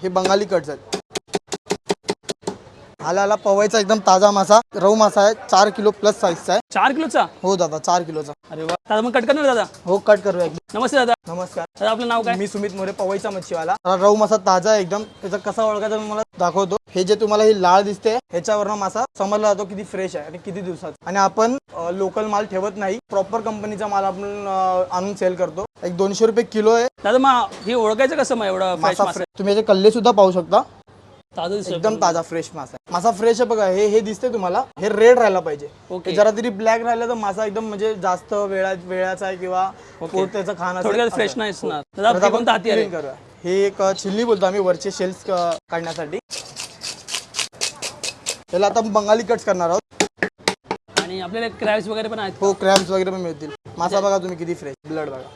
हे बंगाली कट्स आहेत. हाला पवईचा एकदम ताजा मासा, रहू मासा आहे. 4 किलो प्लस साईजचा आहे. 4 किलोचा? हो दादा, 4 किलोचा. अरे वा दादा, मग कट करणार दादा? हो, कट करूया एकदम. नमस्ते दादा. नमस्कार दादा आपलं नाव काय? मी सुमित मोरे, पवईचा मच्छीवाला. रहू मासा ताजा आहे एकदम. त्याचा कसा ओळखायचा मी मला दाखवतो. हे जे तुम्हाला ही लाळ दिसते, ह्याच्यावरनं मासा समजला जातो किती फ्रेश आहे आणि किती दिवसात. आणि आपण लोकल माल ठेवत नाही, प्रॉपर कंपनीचा माल आपण आणून सेल करतो. एक 200 रुपये किलो आहे. दादा मग हे ओळखायचं कसं मग एवढा फ्रेश मासा मासा? तुम्ही याचे कल्ले सुद्धा पाहू शकता. ताजा दिसतोय एकदम ताजा फ्रेश मासा आहे. मासा फ्रेश आहे बघा. हे दिसते तुम्हाला, हे रेड राहायला पाहिजे. ओके. जरा तरी ब्लॅक राहिलं तर मासा एकदम म्हणजे जास्त वेळाचा आहे किंवा पोट त्याचं खाणं असेल. थोडक्यात फ्रेश नाही असणार. दादा कोणता हाती आहे? करूया. हे एक चिल्ली बोलतो आम्ही, वरचे शेल्स काढण्यासाठी. त्याला आता बंगाली कट्स करणार आहोत. आणि आपल्याला क्रॅब्स वगैरे पण आहेत? हो, क्रॅब्स वगैरे पण मिळतील. मासा बघा तुम्ही किती फ्रेश, ब्लड बघा.